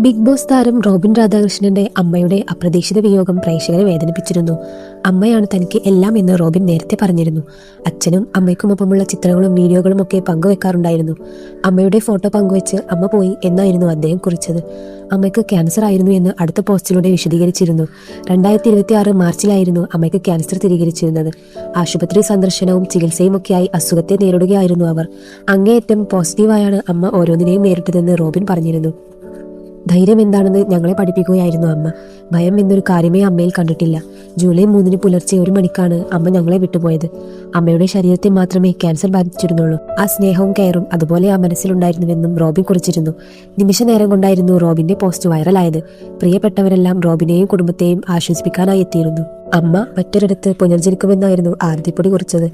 Big boss താരം Robin രാധാകൃഷ്ണന്റെ അമ്മയുടെ അപ്രതീക്ഷിത വിയോഗം പ്രേക്ഷകരെ വേദനിപ്പിച്ചിരുന്നു. അമ്മയാണ് തനിക്ക് എല്ലാം എന്ന് റോബിൻ നേരത്തെ പറഞ്ഞിരുന്നു. അച്ഛനും അമ്മയ്ക്കുമൊപ്പമുള്ള ചിത്രങ്ങളും വീഡിയോകളും ഒക്കെ പങ്കുവെക്കാറുണ്ടായിരുന്നു. അമ്മയുടെ ഫോട്ടോ പങ്കുവെച്ച് അമ്മ പോയി എന്നായിരുന്നു അദ്ദേഹം കുറിച്ചത്. അമ്മയ്ക്ക് ക്യാൻസർ ആയിരുന്നു എന്ന് അടുത്ത പോസ്റ്റിലൂടെ വിശദീകരിച്ചിരുന്നു. 2026 മാർച്ചിലായിരുന്നു അമ്മയ്ക്ക് ക്യാൻസർ സ്ഥിരീകരിച്ചിരുന്നത്. ആശുപത്രി സന്ദർശനവും ചികിത്സയും ഒക്കെയായി അസുഖത്തെ നേരിടുകയായിരുന്നു അവർ. അങ്ങേയറ്റം പോസിറ്റീവായാണ് അമ്മ ഓരോന്നിനെയും നേരിട്ടതെന്ന് റോബിൻ പറഞ്ഞിരുന്നു. ധൈര്യം എന്താണെന്ന് ഞങ്ങളെ പഠിപ്പിക്കുകയായിരുന്നു അമ്മ. ഭയം എന്നൊരു കാര്യമേ അമ്മയിൽ കണ്ടിട്ടില്ല. ജൂലൈ 3 പുലർച്ചെ 1 മണിക്കാണ് അമ്മ ഞങ്ങളെ വിട്ടുപോയത്. അമ്മയുടെ ശരീരത്തെ മാത്രമേ ക്യാൻസർ ബാധിച്ചിരുന്നുള്ളൂ. ആ സ്നേഹവും കെയറും അതുപോലെ ആ മനസ്സിലുണ്ടായിരുന്നുവെന്നും റോബിൻ കുറിച്ചിരുന്നു. നിമിഷ നേരം കൊണ്ടായിരുന്നു റോബിന്റെ പോസ്റ്റ് വൈറലായത്. പ്രിയപ്പെട്ടവരെല്ലാം റോബിനെയും കുടുംബത്തെയും ആശ്വസിപ്പിക്കാനായി എത്തിയിരുന്നു. അമ്മ മറ്റൊരിടത്ത് പുനർജനിക്കുമെന്നായിരുന്നു ആരതിപ്പൊടി കുറിച്ചത്.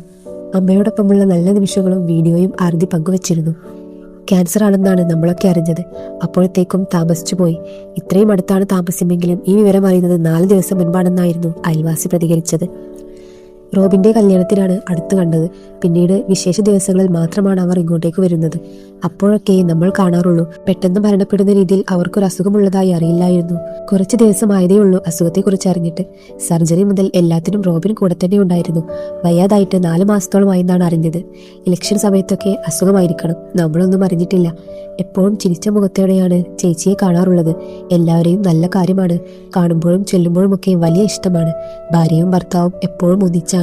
അമ്മയോടൊപ്പമുള്ള നല്ല നിമിഷങ്ങളും വീഡിയോയും ആരതി പങ്കുവച്ചിരുന്നു. ക്യാൻസർ ആണെന്നാണ് നമ്മളൊക്കെ അറിഞ്ഞത്. അപ്പോഴത്തേക്കും താമസിച്ചു പോയി. ഇത്രയും അടുത്താണ് താമസമെങ്കിലും ഈ വിവരം അറിയുന്നത് 4 ദിവസം മുൻപാണെന്നായിരുന്നു അയൽവാസി പ്രതികരിച്ചത്. റോബിന്റെ കല്യാണത്തിനാണ് അടുത്ത് കണ്ടത്. പിന്നീട് വിശേഷ ദിവസങ്ങളിൽ മാത്രമാണ് അവർ ഇങ്ങോട്ടേക്ക് വരുന്നത്. അപ്പോഴൊക്കെ നമ്മൾ കാണാറുള്ളൂ. പെട്ടെന്ന് മരണപ്പെടുന്ന രീതിയിൽ അവർക്കൊരു അസുഖമുള്ളതായി അറിയില്ലായിരുന്നു. കുറച്ച് ദിവസമായതേ ഉള്ളൂ അസുഖത്തെക്കുറിച്ച് അറിഞ്ഞിട്ട്. സർജറി മുതൽ എല്ലാത്തിനും റോബിൻ കൂടെ തന്നെ ഉണ്ടായിരുന്നു. വയ്യാതായിട്ട് 4 മാസത്തോളമായെന്നാണ് അറിഞ്ഞത്. ഇലക്ഷൻ സമയത്തൊക്കെ അസുഖമായിരിക്കണം. നമ്മളൊന്നും അറിഞ്ഞിട്ടില്ല. എപ്പോഴും ചിരിച്ച മുഖത്തോടെയാണ് ചേച്ചിയെ കാണാറുള്ളത്. എല്ലാവരെയും നല്ല കാര്യമാണ്. കാണുമ്പോഴും ചെല്ലുമ്പോഴും ഒക്കെ വലിയ ഇഷ്ടമാണ്. ഭാര്യയും ഭർത്താവും എപ്പോഴും ഒന്നിച്ചാണ്.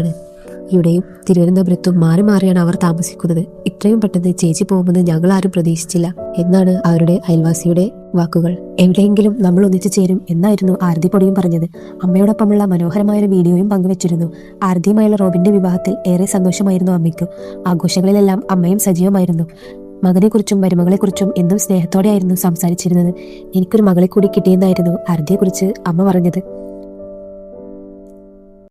ഇവിടെയും തിരുവനന്തപുരത്തും മാറി മാറിയാണ് അവർ താമസിക്കുന്നത്. ഇത്രയും പെട്ടെന്ന് ചേച്ചി പോകുമെന്ന് ഞങ്ങൾ ആരും പ്രതീക്ഷിച്ചില്ല എന്നാണ് അവരുടെ അയൽവാസിയുടെ വാക്കുകൾ. എവിടെയെങ്കിലും നമ്മൾ ഒന്നിച്ചു ചേരും എന്നായിരുന്നു ആരതി പൊടിയും പറഞ്ഞത്. അമ്മയോടൊപ്പമുള്ള മനോഹരമായ വീഡിയോയും പങ്കുവച്ചിരുന്നു. ആരതിയുമായുള്ള റോബിന്റെ വിവാഹത്തിൽ ഏറെ സന്തോഷമായിരുന്നു അമ്മയ്ക്ക്. ആഘോഷങ്ങളിലെല്ലാം അമ്മയും സജീവമായിരുന്നു. മകനെക്കുറിച്ചും മരുമകളെക്കുറിച്ചും എന്നും സ്നേഹത്തോടെയായിരുന്നു സംസാരിച്ചിരുന്നത്. എനിക്കൊരു മകളെ കൂടി കിട്ടിയെന്നായിരുന്നു ആരതിയെക്കുറിച്ച് അമ്മ പറഞ്ഞത്.